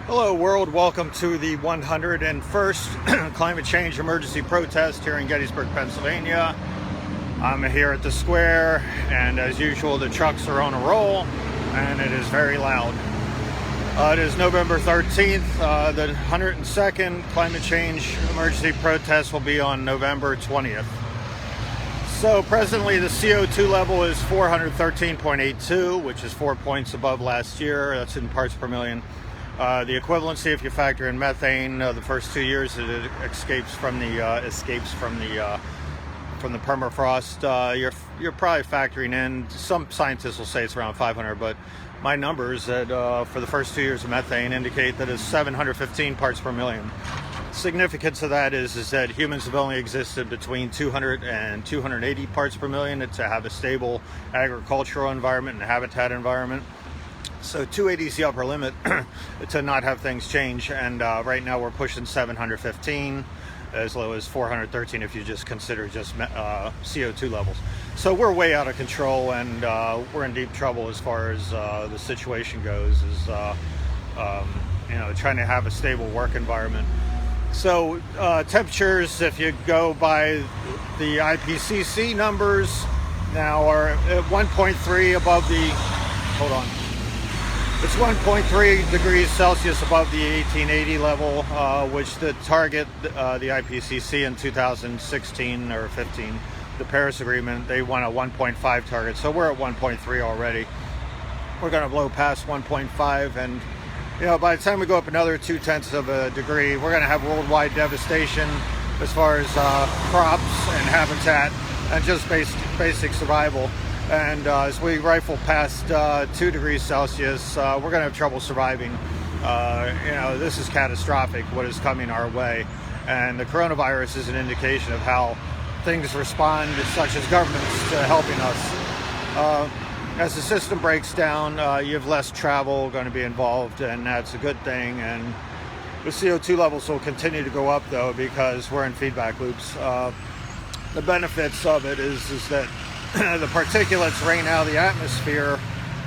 Hello world, welcome to the 101st Climate Change Emergency Protest here in Gettysburg, Pennsylvania. I'm here at the square, and as usual the trucks are on a roll and it is very loud. It is November 13th. The 102nd Climate Change Emergency Protest will be on November 20th. So presently the CO2 level is 413.82, which is 4 points above last year. That's in parts per million. The equivalency, if you factor in methane, the first 2 years it escapes from the permafrost. You're probably factoring in. Some scientists will say it's around 500, but my numbers that for the first 2 years of methane indicate that it's 715 parts per million. Significance of that is that humans have only existed between 200 and 280 parts per million to have a stable agricultural environment and habitat environment. So 280 is the upper limit to not have things change, and right now we're pushing 715, as low as 413 if you just consider just CO2 levels. So we're way out of control, and we're in deep trouble as far as the situation goes, trying to have a stable work environment. So temperatures, if you go by the IPCC numbers, now are at 1.3 above the, it's 1.3 degrees Celsius above the 1880 level, which the target, the IPCC in 2016 or 15, the Paris Agreement, they want a 1.5 target. So we're at 1.3 already. We're going to blow past 1.5, and by the time we go up another 0.2 of a degree, we're going to have worldwide devastation as far as crops and habitat and just basic survival. And as we rifle past 2 degrees Celsius, we're going to have trouble surviving. This is catastrophic, what is coming our way. And the coronavirus is an indication of how things respond, such as governments, to helping us. As the system breaks down, you have less travel going to be involved, and that's a good thing. And the CO2 levels will continue to go up, though, because we're in feedback loops. The benefits of it is that the particulates rain out of the atmosphere,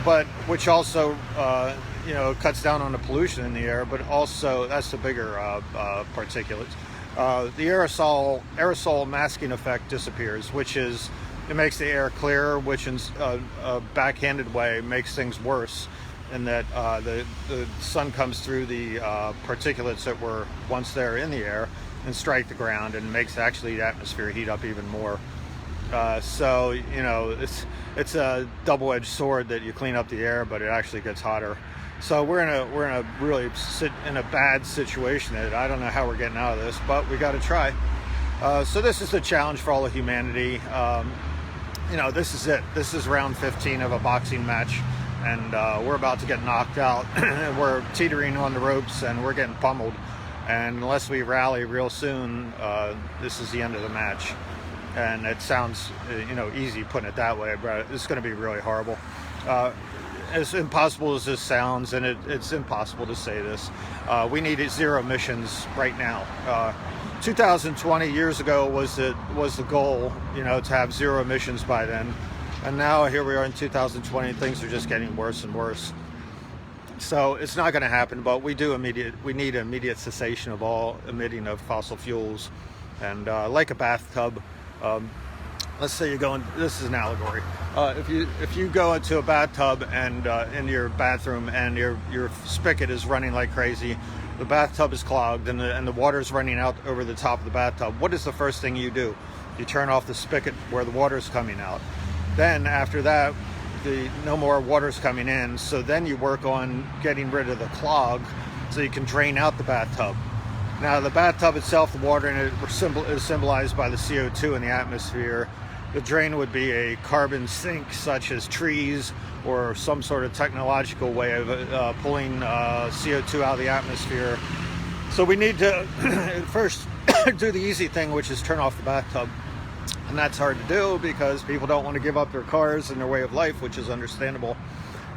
but which also cuts down on the pollution in the air, but also that's the bigger particulates. The aerosol masking effect disappears, which is, it makes the air clearer, which in a backhanded way makes things worse, in that the sun comes through the particulates that were once there in the air and strike the ground, and makes actually the atmosphere heat up even more. So it's a double-edged sword that you clean up the air, but it actually gets hotter. So we're in a really bad situation. I don't know how we're getting out of this, but we got to try. So this is the challenge for all of humanity. This is it. This is round 15 of a boxing match, and we're about to get knocked out. We're teetering on the ropes, and we're getting pummeled. And unless we rally real soon, this is the end of the match. And it sounds, easy putting it that way, but it's going to be really horrible. As impossible as this sounds, and it's impossible to say this, we need zero emissions right now. 2020 years ago was the goal, to have zero emissions by then, and now here we are in 2020. Things are just getting worse and worse. So it's not going to happen, but we need immediate cessation of all emitting of fossil fuels, and like a bathtub. Let's say you're going, this is an allegory. If you go into a bathtub and in your bathroom, and your spigot is running like crazy, the bathtub is clogged, and the water is running out over the top of the bathtub, what is the first thing you do? You turn off the spigot where the water is coming out. Then after that, no more water is coming in, so then you work on getting rid of the clog so you can drain out the bathtub. Now, the bathtub itself, the water in it is symbolized by the CO2 in the atmosphere. The drain would be a carbon sink, such as trees, or some sort of technological way of pulling CO2 out of the atmosphere. So we need to first do the easy thing, which is turn off the bathtub. And that's hard to do because people don't want to give up their cars and their way of life, which is understandable.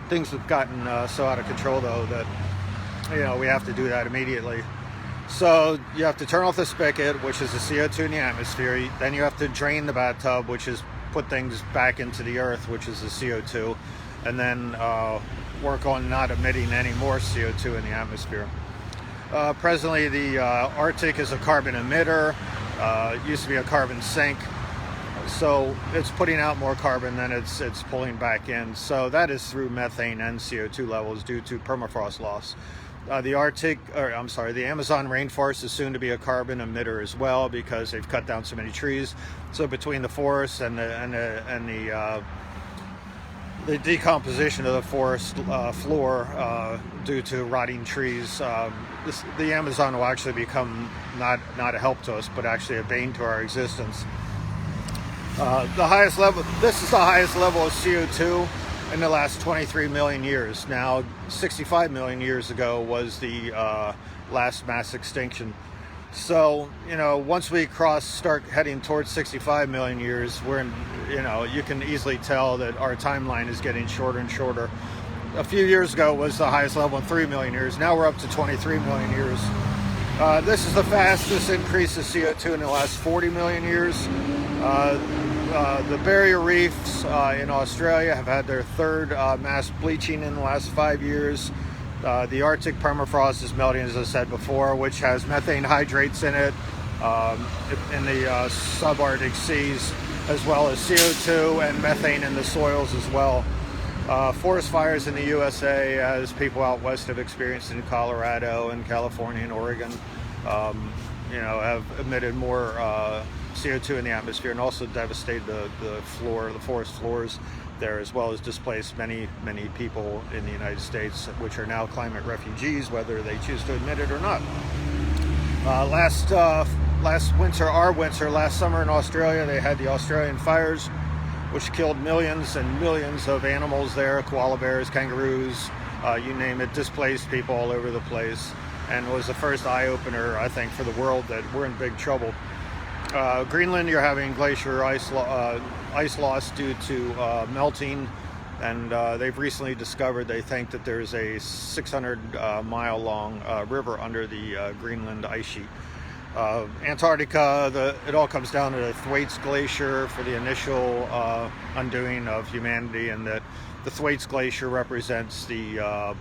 Things have gotten so out of control, though, that we have to do that immediately. So you have to turn off the spigot, which is the CO2 in the atmosphere. Then you have to drain the bathtub, which is put things back into the earth, which is the CO2. And then work on not emitting any more CO2 in the atmosphere. Presently, the Arctic is a carbon emitter. It used to be a carbon sink. So it's putting out more carbon than it's pulling back in. So that is through methane and CO2 levels due to permafrost loss. The Amazon rainforest is soon to be a carbon emitter as well because they've cut down so many trees. So between the forest and the decomposition of the forest floor due to rotting trees, the Amazon will actually become not a help to us, but actually a bane to our existence. This is the highest level of CO2 in the last 23 million years. Now, 65 million years ago was the last mass extinction. So, once we start heading towards 65 million years, you can easily tell that our timeline is getting shorter and shorter. A few years ago was the highest level in 3 million years. Now we're up to 23 million years. This is the fastest increase of CO2 in the last 40 million years. The barrier reefs in Australia have had their third mass bleaching in the last 5 years. The Arctic permafrost is melting, as I said before, which has methane hydrates in it in the subarctic seas, as well as CO2 and methane in the soils as well. Forest fires in the USA, as people out west have experienced in Colorado and California and Oregon, have emitted more CO2 in the atmosphere and also devastated the forest floors there, as well as displaced many people in the United States, which are now climate refugees, whether they choose to admit it or not. Last summer in Australia, they had the Australian fires, which killed millions and millions of animals there, koala bears, kangaroos, you name it, displaced people all over the place, and was the first eye-opener, I think, for the world that we're in big trouble. Greenland, you're having glacier ice loss due to melting, and they've recently discovered, they think that there's a 600-mile long river under the Greenland ice sheet. Antarctica, it all comes down to the Thwaites Glacier for the initial undoing of humanity, and that the Thwaites Glacier represents the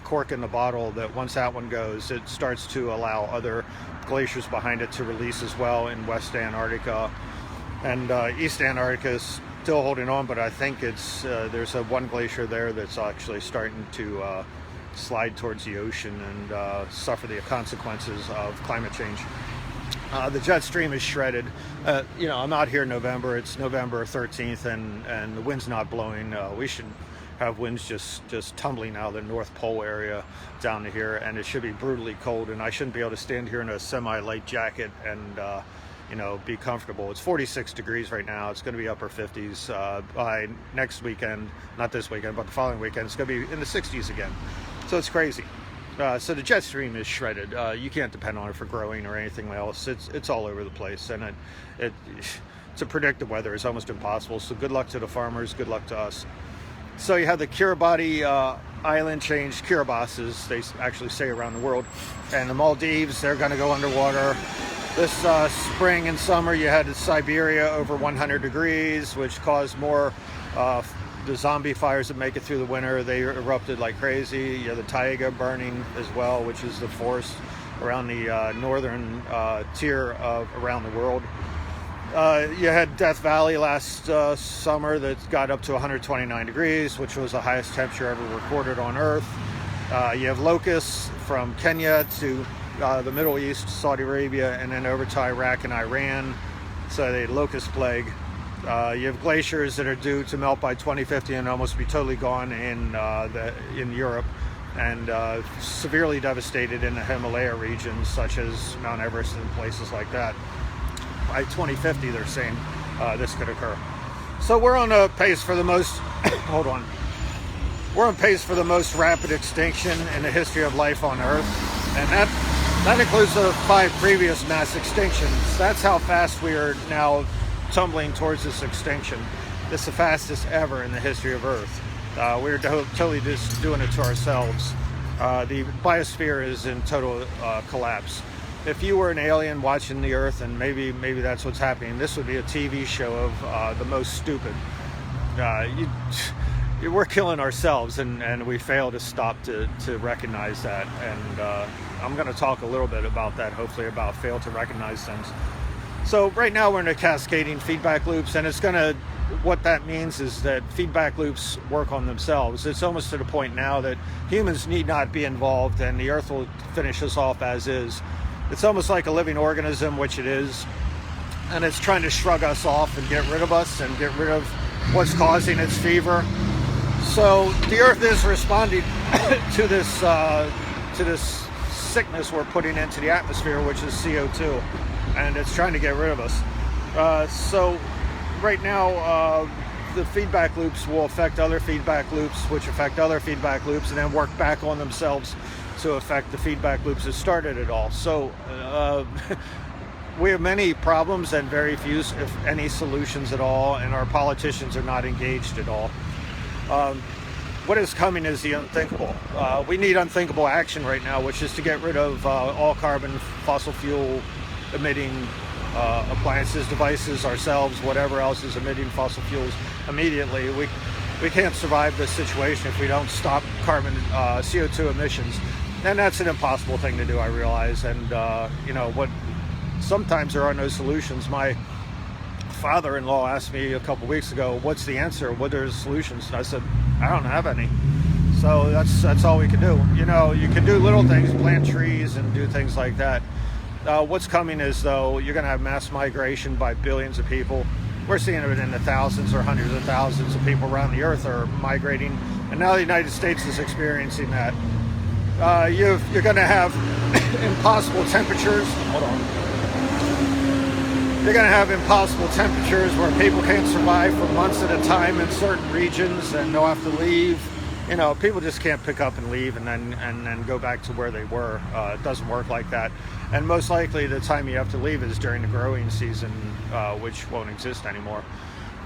cork in the bottle, that once that one goes, it starts to allow other glaciers behind it to release as well in West Antarctica. And East Antarctica is still holding on, but I think there's one glacier there that's actually starting to slide towards the ocean and suffer the consequences of climate change. The jet stream is shredded. I'm out here in November. It's November 13th, and the wind's not blowing. We should have winds just tumbling out of the North Pole area down to here, and it should be brutally cold, and I shouldn't be able to stand here in a semi-light jacket and be comfortable. It's 46 degrees right now. It's going to be upper 50s by next weekend, not this weekend, but the following weekend. It's going to be in the 60s again. So it's crazy. So the jet stream is shredded. You can't depend on it for growing or anything else. It's all over the place, and to predict the weather is almost impossible. So good luck to the farmers. Good luck to us. So you have the Kiribati island change, Kiribati, as they actually say around the world, and the Maldives, they're going to go underwater. This spring and summer, you had Siberia over 100 degrees, which caused more the zombie fires that make it through the winter. They erupted like crazy. You have the taiga burning as well, which is the forest around the northern tier around the world. You had Death Valley last summer that got up to 129 degrees, which was the highest temperature ever recorded on Earth. You have locusts from Kenya to the Middle East, Saudi Arabia, and then over to Iraq and Iran. So the locust plague. You have glaciers that are due to melt by 2050 and almost be totally gone in Europe, and severely devastated in the Himalaya regions, such as Mount Everest and places like that. By 2050, they're saying this could occur. So we're on a pace for the most. We're on pace for the most rapid extinction in the history of life on Earth, and that includes the 5 previous mass extinctions. That's how fast we are now tumbling towards this extinction. This is the fastest ever in the history of Earth. We're totally just doing it to ourselves. The biosphere is in total collapse. If you were an alien watching the Earth, and maybe that's what's happening, this would be a TV show of the most stupid. we're killing ourselves, and we fail to stop to recognize that. And I'm going to talk a little bit about that, hopefully, about fail to recognize things. So right now we're in a cascading feedback loops, and what that means is that feedback loops work on themselves. It's almost to the point now that humans need not be involved, and the earth will finish us off as is. It's almost like a living organism, which it is, and it's trying to shrug us off and get rid of us and get rid of what's causing its fever. So the earth is responding to this sickness we're putting into the atmosphere, which is CO2, and it's trying to get rid of us. So right now, the feedback loops will affect other feedback loops, which affect other feedback loops, and then work back on themselves to affect the feedback loops that started it all. So we have many problems and very few, if any, solutions at all, and our politicians are not engaged at all. What is coming is the unthinkable. We need unthinkable action right now, which is to get rid of all carbon, fossil fuel emitting appliances, devices, ourselves, whatever else is emitting fossil fuels immediately. We can't survive this situation if we don't stop carbon CO2 emissions, and that's an impossible thing to do, I realize. And sometimes there are no solutions. My father-in-law asked me a couple weeks ago, what's the answer, what are the solutions? And I said, I don't have any. So that's all we can do. You can do little things, plant trees and do things like that. What's coming is, though, you're going to have mass migration by billions of people. We're seeing it in the thousands or hundreds of thousands of people around the earth are migrating, and now the United States is experiencing that. You're going to have impossible temperatures. Hold on. You're going to have impossible temperatures where people can't survive for months at a time in certain regions, and they'll have to leave. People just can't pick up and leave and then go back to where they were. It doesn't work like that. And most likely the time you have to leave is during the growing season, which won't exist anymore.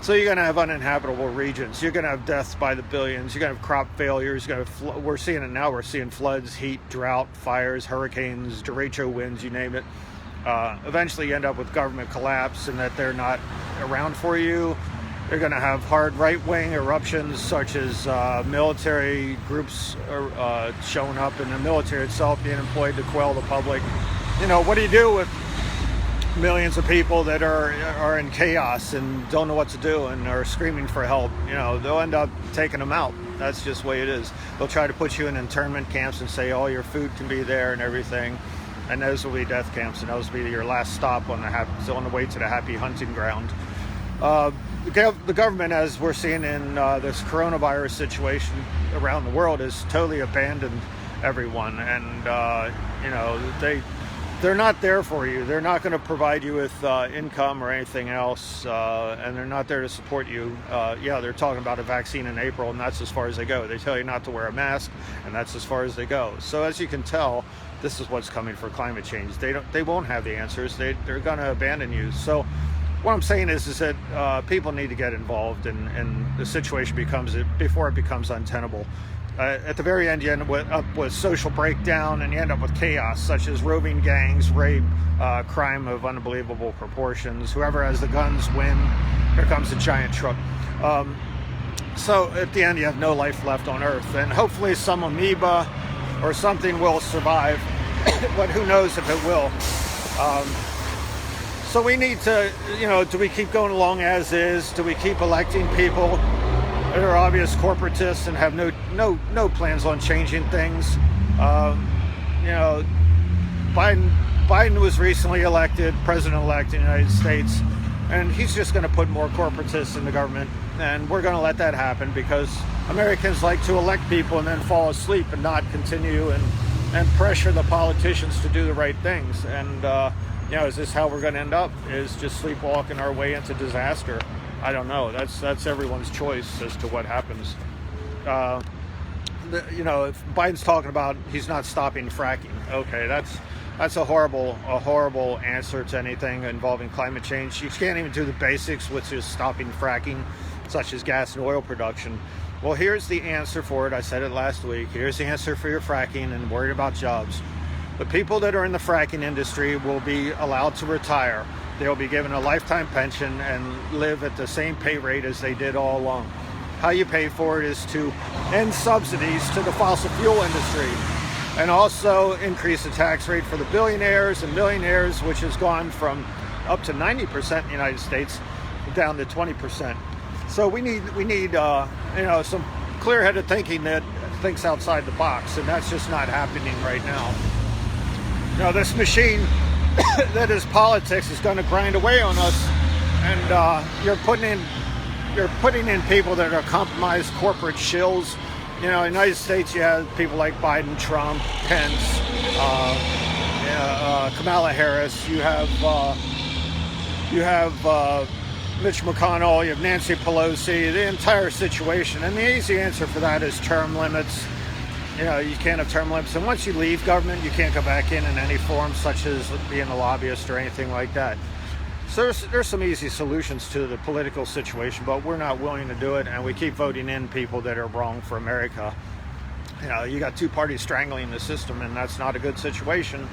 So you're going to have uninhabitable regions. You're going to have deaths by the billions. You're going to have crop failures. We're seeing it now. We're seeing floods, heat, drought, fires, hurricanes, derecho winds, you name it. Eventually you end up with government collapse, and that they're not around for you. They're going to have hard right-wing eruptions, such as military groups showing up, and the military itself being employed to quell the public. What do you do with millions of people that are in chaos and don't know what to do and are screaming for help? They'll end up taking them out. That's just the way it is. They'll try to put you in internment camps and say all your food can be there and everything. And those will be death camps, and those will be your last stop on the way to the happy hunting ground. The government, as we're seeing in this coronavirus situation around the world, has totally abandoned everyone, and they're not there for you. They're not going to provide you with income or anything else, and they're not there to support you. They're talking about a vaccine in April, and that's as far as they go. They tell you not to wear a mask, and that's as far as they go. So as you can tell, this is what's coming for climate change. They won't have the answers. They're going to abandon you. So what I'm saying is that people need to get involved, and the situation before it becomes untenable. At the very end, you end up with social breakdown, and you end up with chaos, such as roving gangs, rape, crime of unbelievable proportions. Whoever has the guns win. Here comes a giant truck. So at the end, you have no life left on Earth, and hopefully some amoeba or something will survive, but who knows if it will. So we need to, do we keep going along as is? Do we keep electing people that are obvious corporatists and have no plans on changing things? Biden was recently elected president-elect in the United States, and he's just going to put more corporatists in the government, and we're going to let that happen because Americans like to elect people and then fall asleep and not continue and pressure the politicians to do the right things. And is this how we're going to end up? Is just sleepwalking our way into disaster? I don't know. That's everyone's choice as to what happens. If Biden's talking about he's not stopping fracking, okay, that's a horrible answer to anything involving climate change. You can't even do the basics, which is stopping fracking, such as gas and oil production. Well, here's the answer for it. I said it last week. Here's the answer for your fracking and worried about jobs. The people that are in the fracking industry will be allowed to retire. They'll be given a lifetime pension and live at the same pay rate as they did all along. How you pay for it is to end subsidies to the fossil fuel industry, and also increase the tax rate for the billionaires and millionaires, which has gone from up to 90% in the United States down to 20%. So we need some clear-headed thinking that thinks outside the box, and that's just not happening right now. This machine that is politics is going to grind away on us, and you're putting in people that are compromised corporate shills. In the United States, you have people like Biden, Trump, Pence, Kamala Harris. You have Mitch McConnell. You have Nancy Pelosi. The entire situation, and the easy answer for that is term limits. You can't have term limits, and once you leave government, you can't go back in any form, such as being a lobbyist or anything like that. So there's some easy solutions to the political situation, but we're not willing to do it, and we keep voting in people that are wrong for America. You got two parties strangling the system, and that's not a good situation.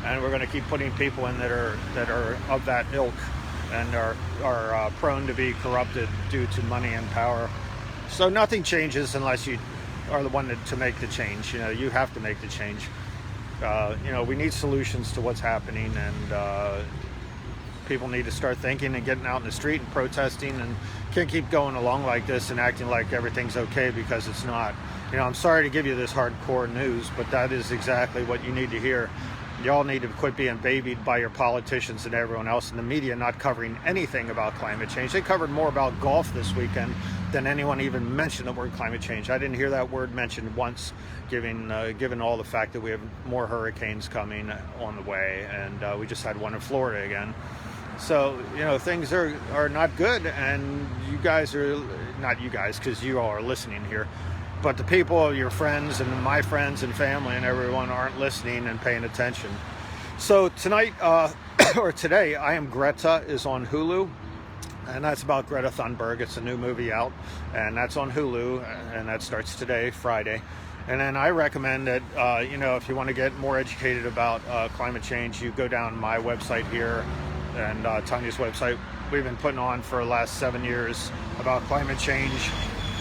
And we're going to keep putting people in that are of that ilk and are prone to be corrupted due to money and power. So nothing changes unless you are the one to make the change. You have to make the change. We need solutions to what's happening, and people need to start thinking and getting out in the street and protesting, and can't keep going along like this and acting like everything's okay, because it's not. I'm sorry to give you this hardcore news, but that is exactly what you need to hear. Y'all need to quit being babied by your politicians and everyone else in the media not covering anything about climate change. They covered more about golf this weekend than anyone even mentioned the word climate change. I didn't hear that word mentioned once, given all the fact that we have more hurricanes coming on the way, and we just had one in Florida again. So, things are not good, and you guys are, not you guys, because you all are listening here, but the people, your friends and my friends and family and everyone aren't listening and paying attention. So tonight, or today, I Am Greta is on Hulu, and that's about Greta Thunberg. It's a new movie out, and that's on Hulu, and that starts today, Friday. And then I recommend that, if you want to get more educated about climate change, you go down my website here, and Tanya's website. We've been putting on for the last 7 years about climate change.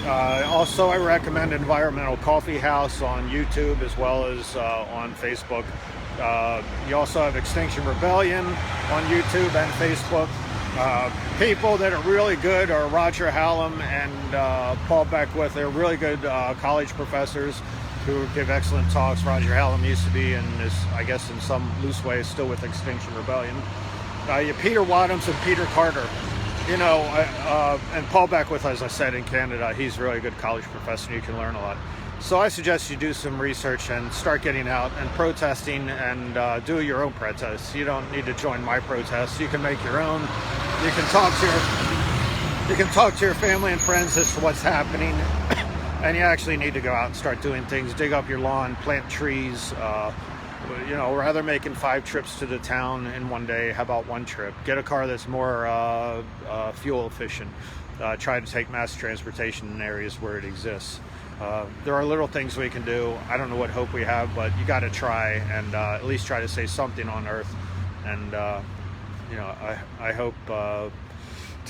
Also, I recommend Environmental Coffee House on YouTube as well as on Facebook. You also have Extinction Rebellion on YouTube and Facebook. People that are really good are Roger Hallam and Paul Beckwith. They're really good college professors who give excellent talks. Roger Hallam used to be, and is, I guess in some loose way, still with Extinction Rebellion. You Peter Wadhams and Peter Carter, and Paul Beckwith, as I said, in Canada. He's a really good college professor. You can learn a lot. So I suggest you do some research and start getting out and protesting, and do your own protests. You don't need to join my protests. You can make your own. You can talk to your family and friends as to what's happening, and you actually need to go out and start doing things. Dig up your lawn, plant trees. Rather making 5 trips to the town in one day, how about 1 trip? Get a car that's more fuel efficient. Try to take mass transportation in areas where it exists. There are little things we can do. I don't know what hope we have, but you got to try, and at least try to say something on Earth. And I hope to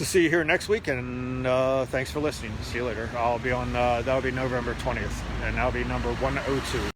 see you here next week, and thanks for listening. See you later. I'll be on, that'll be November 20th, and that'll be number 102.